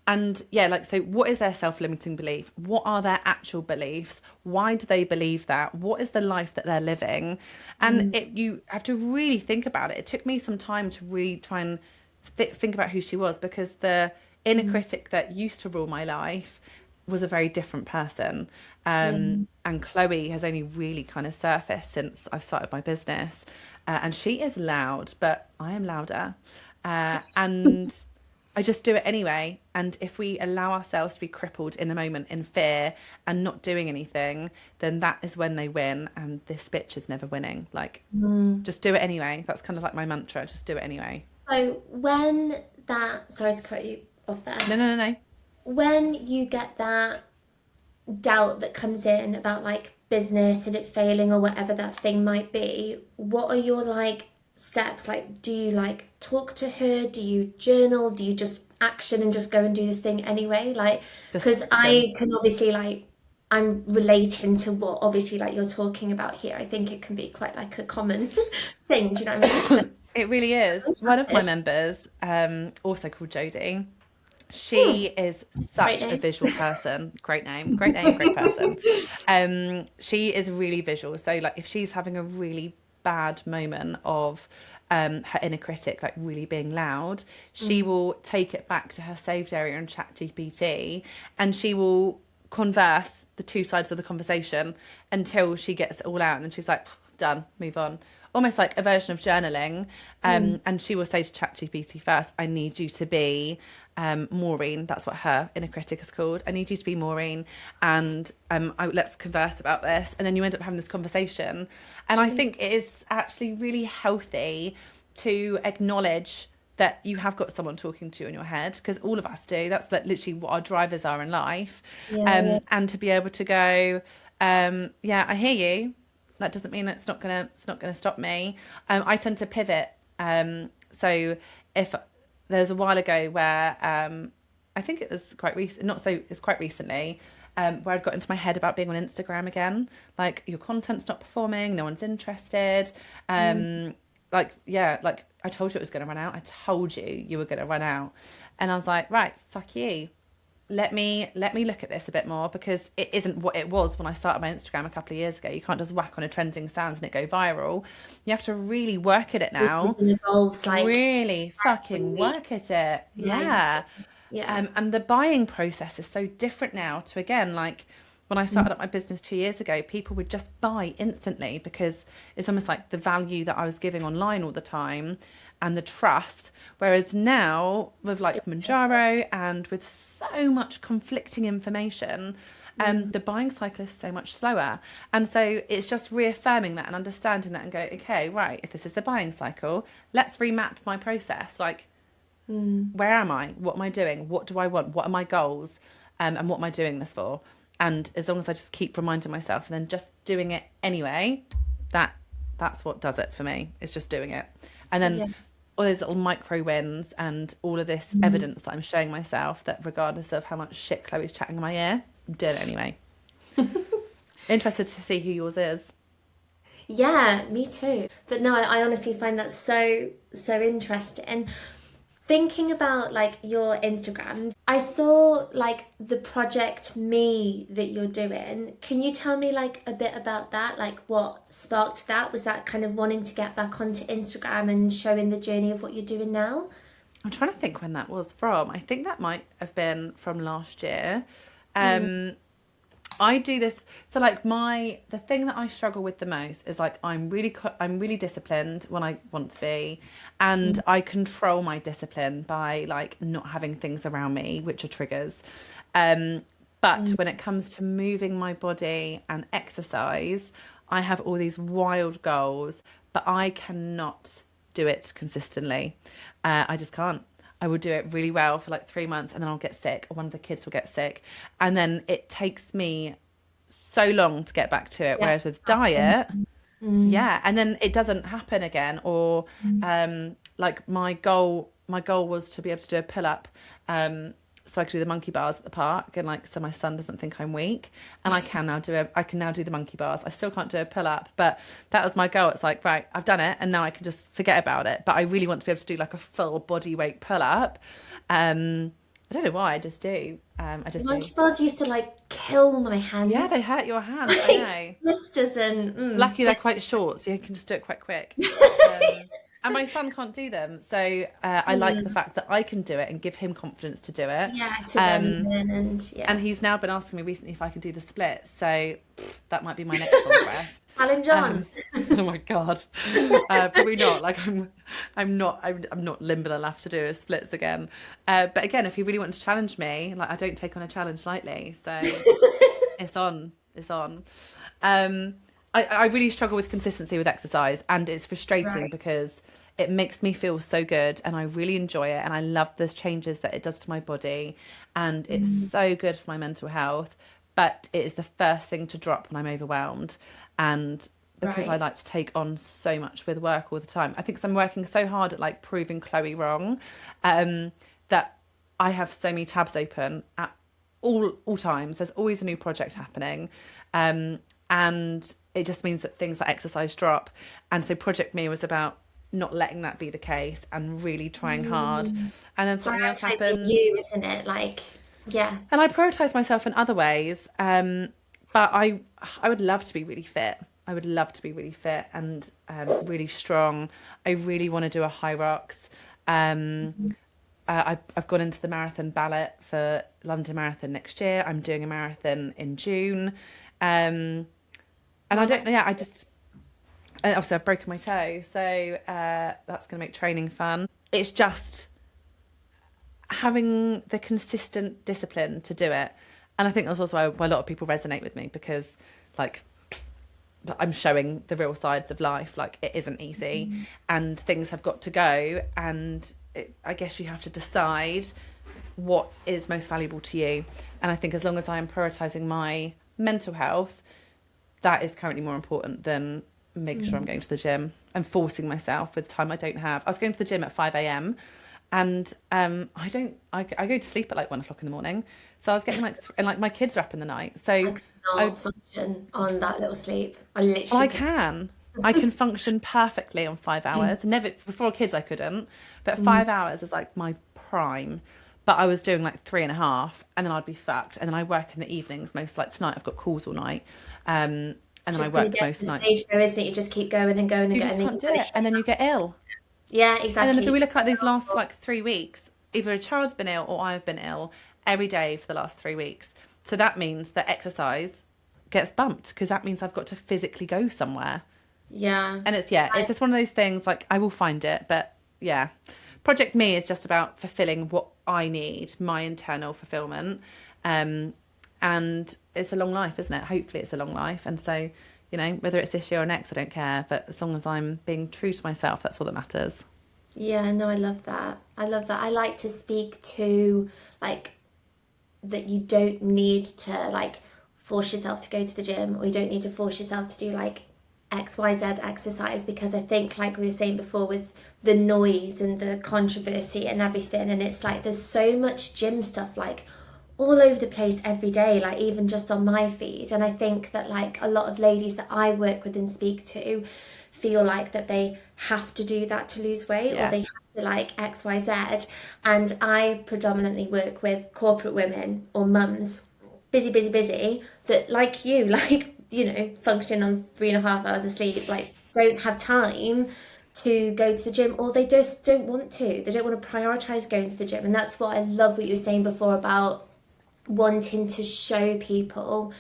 S2: And yeah, like, so what is their self-limiting belief? What are their actual beliefs? Why do they believe that? What is the life that they're living? And
S1: Mm,
S2: you have to really think about it. It took me some time to really try and think about who she was, because the inner
S1: mm,
S2: critic that used to rule my life was a very different person.
S1: yeah.
S2: And Chloe has only really kind of surfaced since I've started my business. And she is loud, but I am louder. And I just do it anyway. And if we allow ourselves to be crippled in the moment in fear and not doing anything, then that is when they win. And this bitch is never winning. Like,
S1: Mm.
S2: just do it anyway. That's kind of like my mantra. Just do it anyway.
S1: So when that, sorry to cut you off there,
S2: No, no, no, no.
S1: when you get that doubt that comes in about like business and it failing or whatever that thing might be, what are your like steps? Like, do you like talk to her? Do you journal? Do you just action and just go and do the thing anyway? Like,
S2: Just
S1: because
S2: action.
S1: I can obviously like, I'm relating to what obviously like you're talking about here. I think it can be quite like a common thing. Do you know what I mean? So
S2: It really is. One of my
S1: interested.
S2: members, also called Jodie,
S1: Hmm,
S2: she is
S1: great
S2: such a
S1: name.
S2: visual person. Great name, great person. She is really visual. So like if she's having a really bad moment of her inner critic like really being loud, she
S1: Mm,
S2: will take it back to her saved area in ChatGPT, and she will converse the two sides of the conversation until she gets it all out, and then she's like, done, move on. Almost like a version of journaling.
S1: mm,
S2: And she will say to ChatGPT first, I need you to be Maureen. That's what her inner critic is called. I need you to be Maureen, and let's converse about this. And then you end up having this conversation. And I
S1: mm,
S2: think it is actually really healthy to acknowledge that you have got someone talking to you in your head, because all of us do. That's like literally what our drivers are in life.
S1: Yeah.
S2: And to be able to go, yeah, I hear you. That doesn't mean it's not gonna stop me. I tend to pivot. So if there was a while ago where I think it was quite recent, not so, it's quite recently, where I'd got into my head about being on Instagram again. Like, your content's not performing, no one's interested. Like, yeah, like I told you it was going to run out. I told you were going to run out. And I was like, right, fuck you. Let me look at this a bit more, because it isn't what it was when I started my Instagram a couple of years ago. You can't just whack on a trending sounds and it go viral. You have to really work at it now.
S1: It involves like
S2: Really fucking work at it. Yeah.
S1: yeah.
S2: And the buying process is so different now to, again, like when I started up my business 2 years ago, people would just buy instantly because it's almost like the value that I was giving online all the time and the trust. Whereas now with like Manjaro and with so much conflicting information, the buying cycle is so much slower. And so it's just reaffirming that and understanding that and go, okay, right, if this is the buying cycle, let's remap my process. Like, where am I? What am I doing? What do I want? What are my goals? And what am I doing this for? And as long as I just keep reminding myself and then just doing it anyway, that's what does it for me. It's just doing it. And then all those little micro wins and all of this evidence that I'm showing myself that regardless of how much shit Chloe's chatting in my ear, I'm doing it anyway. Interested to see who yours is.
S1: Yeah, me too. But no, I honestly find that so interesting. Thinking about like your Instagram, I saw like the project me that you're doing. Can you tell me like a bit about that? Like, what sparked that? Was that kind of wanting to get back onto Instagram and showing the journey of what you're doing now?
S2: I'm trying to think when that was from. I think that might have been from last year. I do this, so like the thing that I struggle with the most is like I'm really disciplined when I want to be, and I control my discipline by like not having things around me which are triggers. But when it comes to moving my body and exercise, I have all these wild goals, but I cannot do it consistently. I just can't. I will do it really well for like 3 months and then I'll get sick, or one of the kids will get sick. And then it takes me so long to get back to it. Whereas with diet, and then it doesn't happen again. Or like my goal was to be able to do a pull-up so I could do the monkey bars at the park, and like so my son doesn't think I'm weak, and I can now do the monkey bars. I still can't do a pull-up, but that was my goal. It's like, right, I've done it and now I can just forget about it, but I really want to be able to do like a full body weight pull-up. I don't know why, I just do. I just do.
S1: Monkey bars used to like kill my hands.
S2: Yeah, they hurt your hands. I know.
S1: Blisters and
S2: Lucky they're quite short, so you can just do it quite quick. And my son can't do them, so I like the fact that I can do it and give him confidence to do it.
S1: Yeah, to them
S2: and he's now been asking me recently if I can do the splits, so that might be my next request.
S1: Challenge on.
S2: Oh my god, probably not. Like I'm not limber enough to do a splits again. But again, if he really wanted to challenge me, like I don't take on a challenge lightly, so it's on. I really struggle with consistency with exercise, and it's frustrating because it makes me feel so good and I really enjoy it and I love the changes that it does to my body, and it's so good for my mental health, but it is the first thing to drop when I'm overwhelmed. And because I like to take on so much with work all the time, I think 'cause I'm working so hard at like proving Chloe wrong, that I have so many tabs open at all times. There's always a new project happening. And it just means that things like exercise drop. And so Project Me was about not letting that be the case and really trying hard. And then something else happened.
S1: You, isn't it? Like, yeah.
S2: And I prioritise myself in other ways. But I would love to be really fit. I would love to be really fit and really strong. I really want to do a high rocks. I've gone into the marathon ballot for London Marathon next year. I'm doing a marathon in June. And I don't, yeah, obviously I've broken my toe, so that's going to make training fun. It's just having the consistent discipline to do it. And I think that's also why a lot of people resonate with me, because like I'm showing the real sides of life. Like it isn't easy and things have got to go, and I guess you have to decide what is most valuable to you. And I think as long as I am prioritizing my mental health, that is currently more important than making sure I'm going to the gym and forcing myself with time I don't have. I was going to the gym at 5 a.m. and I go to sleep at like 1 o'clock in the morning. So I was getting and like my kids are up in the night.
S1: I
S2: So
S1: could
S2: I,
S1: not function on that little sleep. I
S2: well,
S1: literally
S2: I
S1: could.
S2: can. I can function perfectly on 5 hours. Never before kids I couldn't, but
S1: Mm.
S2: 5 hours is like my prime. But I was doing like 3.5, and then I'd be fucked. And then I work in the evenings most. Like tonight, I've got calls all night, and
S1: It's
S2: then I
S1: just going to
S2: work
S1: get to
S2: most
S1: the
S2: nights.
S1: stage though, isn't it? You just keep going and going and
S2: You
S1: going,
S2: just
S1: and then
S2: can't
S1: you
S2: do
S1: kind of
S2: it, and then you get ill.
S1: yeah,
S2: And then if we
S1: exactly.
S2: look at these last like 3 weeks, either a child's been ill or I've been ill every day for the last 3 weeks. So that means that exercise gets bumped because that means I've got to physically go somewhere.
S1: Yeah.
S2: And it's just one of those things like I will find it, but yeah. Project Me is just about fulfilling what I need, my internal fulfillment. Um, and it's a long life, isn't it? Hopefully it's a long life. And so, whether it's this year or next, I don't care. But as long as I'm being true to myself, that's all that matters.
S1: Yeah, no, I love that. I love that. I like to speak to like that you don't need to like force yourself to go to the gym, or you don't need to force yourself to do like XYZ exercise, because I think like we were saying before with the noise and the controversy and everything, and it's like there's so much gym stuff like all over the place every day, like even just on my feed. And I think that like a lot of ladies that I work with and speak to feel like that they have to do that to lose weight, or
S2: Yeah,
S1: they have to like XYZ. And I predominantly work with corporate women or mums, busy, busy, busy, that like you, like, function on 3.5 hours of sleep, like don't have time to go to the gym, or they just don't want to. They don't want to prioritize going to the gym. And that's what I love what you were saying before about wanting to show people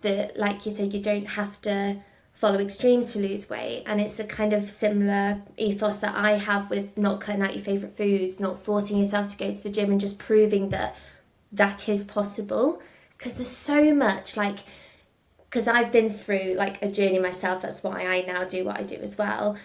S1: that, like you said, you don't have to follow extremes to lose weight. And it's a kind of similar ethos that I have with not cutting out your favorite foods, not forcing yourself to go to the gym, and just proving that that is possible. Because there's so much like, because I've been through like a journey myself, that's why I now do what I do as well.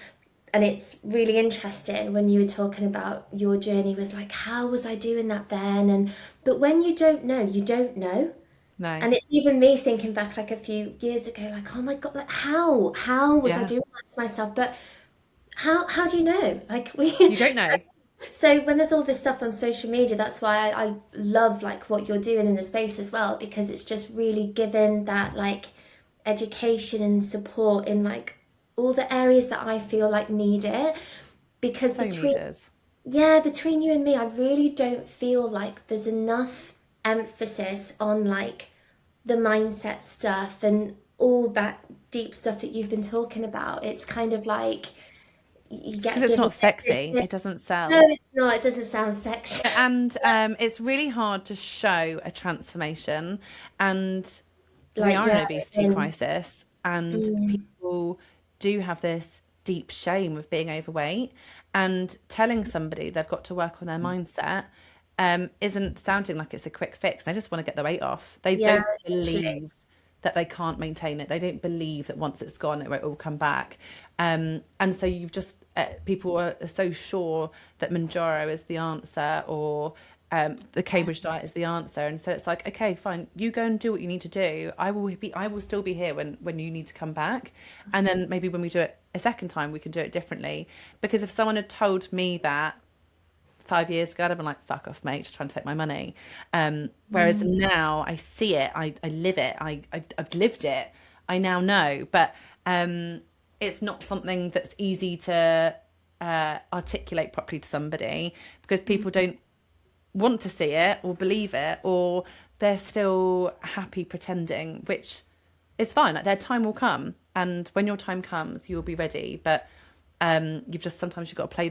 S1: And it's really interesting when you were talking about your journey with like, how was I doing that then? And but when you don't know, you don't know.
S2: no,
S1: And it's even me thinking back like a few years ago, like, oh my God, like how was I
S2: yeah,
S1: doing that to myself? But how do you know? Like we
S2: you don't know.
S1: so when there's all this stuff on social media, that's why I love like what you're doing in the space as well, because it's just really given that like education and support in like all the areas that I feel like need it. Because
S2: So needed.
S1: between you and me, I really don't feel like there's enough emphasis on like the mindset stuff and all that deep stuff that you've been talking about. It's kind of like you
S2: Because
S1: get
S2: it's
S1: given
S2: not sexy. It
S1: this.
S2: doesn't
S1: No,
S2: sell.
S1: it's not. It doesn't sound sexy.
S2: And it's really hard to show a transformation. And we
S1: Like,
S2: are in an
S1: yeah,
S2: obesity
S1: and
S2: crisis, and
S1: mm,
S2: people do have this deep shame of being overweight. And telling somebody they've got to work on their mindset isn't sounding like it's a quick fix. They just want to get the weight off. They
S1: yeah,
S2: don't
S1: literally.
S2: believe that they can't maintain it. They don't believe that once it's gone, it won't all come back. And so you've just, people are so sure that Manjaro is the answer, or the Cambridge diet is the answer. And so it's like, okay, fine, you go and do what you need to do. I will still be here when you need to come back. And then maybe when we do it a second time, we can do it differently. Because if someone had told me that 5 years ago, I'd have been like, fuck off, mate, just trying to take my money. Whereas now I see it, I live it, I've lived it, I now know. But it's not something that's easy to articulate properly to somebody, because people don't want to see it or believe it, or they're still happy pretending, which is fine. Like their time will come, and when your time comes, you'll be ready. But you've got to play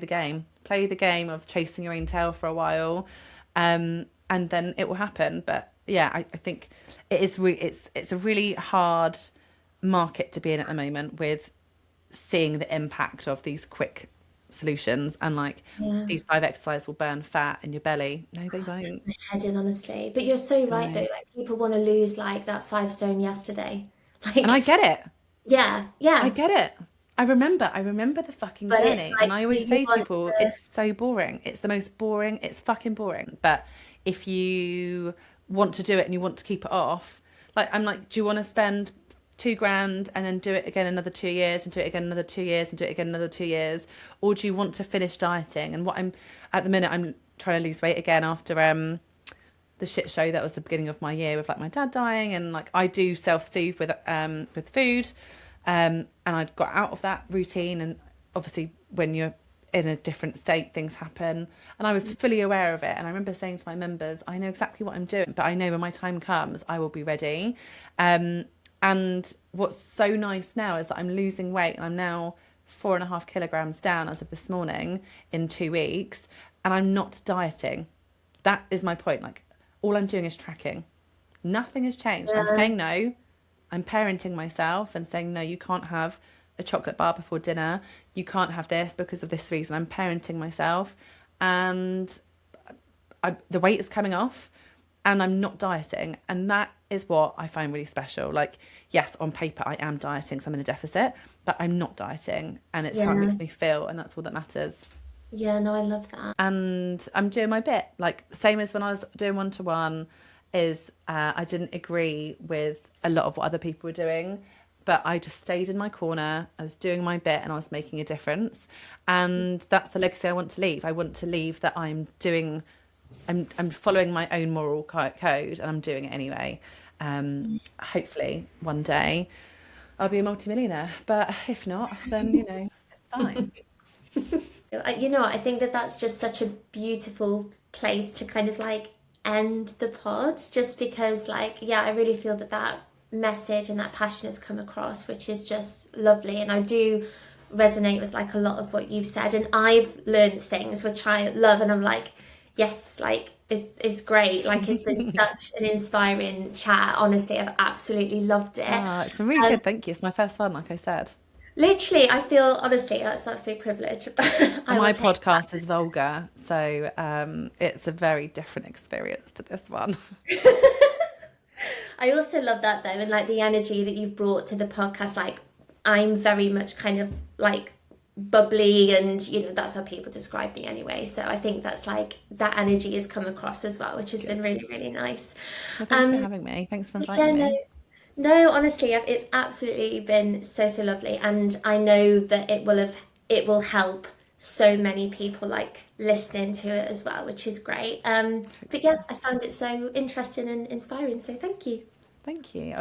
S2: the game of chasing your own tail for a while, and then it will happen. But yeah, I think it's a really hard market to be in at the moment, with seeing the impact of these quick solutions, and like
S1: Yeah.
S2: these 5 exercises will burn fat in your belly. No, they
S1: Does
S2: won't.
S1: my head in, honestly. But you're so right though.
S2: No.
S1: Like people want to lose like that 5 stone yesterday.
S2: And I
S1: Like,
S2: get it.
S1: yeah,
S2: I
S1: yeah.
S2: get it. I remember the fucking
S1: But it's
S2: journey. And
S1: like,
S2: I
S1: do
S2: always
S1: you
S2: say to
S1: want
S2: people,
S1: to?
S2: it's so boring. It's the most boring, it's fucking boring. But if you want to do it and you want to keep it off, like, I'm like, do you want to spend 2 grand and then do it again another 2 years and do it again another 2 years and do it again another 2 years? Or do you want to finish dieting? And what I'm, at the minute, I'm trying to lose weight again after the shit show that was the beginning of my year with like my dad dying, and like I do self-soothe with food, and I got out of that routine. And obviously when you're in a different state, things happen, and I was fully aware of it. And I remember saying to my members, I know exactly what I'm doing, but I know when my time comes I will be ready. And what's so nice now is that I'm losing weight, and I'm now 4.5 kilograms down as of this morning in 2 weeks, and I'm not dieting. That is my point. Like, all I'm doing is tracking. Nothing has changed. I'm
S1: Yeah,
S2: saying no. I'm parenting myself and saying, no, you can't have a chocolate bar before dinner. You can't have this because of this reason. I'm parenting myself. And the weight is coming off, and I'm not dieting. And that is what I find really special. Like, yes, on paper, I am dieting because I'm in a deficit, but I'm not dieting. And it's how it
S1: yeah,
S2: makes me feel. And that's all that matters.
S1: yeah. No, I love that.
S2: And I'm doing my bit. Like, same as when I was doing one-to-one, is I didn't agree with a lot of what other people were doing, but I just stayed in my corner. I was doing my bit and I was making a difference. And that's the legacy I want to leave. I want to leave that I'm following my own moral code, and I'm doing it anyway. Hopefully one day I'll be a multimillionaire, but if not, then it's fine.
S1: You know, I think that that's just such a beautiful place to kind of like end the pod, just because, like, yeah, I really feel that that message and that passion has come across, which is just lovely. And I do resonate with like a lot of what you've said, and I've learned things which I love, and I'm like, yes, like it's great. Like, it's been such an inspiring chat. Honestly, I've absolutely loved it.
S2: Ah, it's been really
S1: Um,
S2: good. Thank you. It's my first one, like I said.
S1: Literally, I feel honestly that's an absolute privilege.
S2: And
S1: I will
S2: my
S1: take
S2: podcast is vulgar, so it's a very different experience to this one.
S1: I also love that though, and like the energy that you've brought to the podcast. Like, I'm very much kind of like bubbly, and you know, that's how people describe me anyway. So I think that's like that energy has come across as well, which has been
S2: Good.
S1: really, really nice.
S2: Well, thank you for
S1: Um,
S2: having me. Thanks for
S1: yeah,
S2: inviting
S1: no,
S2: me.
S1: no, honestly, it's absolutely been so, so lovely, and I know that it will help so many people like listening to it as well, which is great. But yeah,
S2: Hopefully.
S1: I found it so interesting and inspiring. So thank you.
S2: Thank you.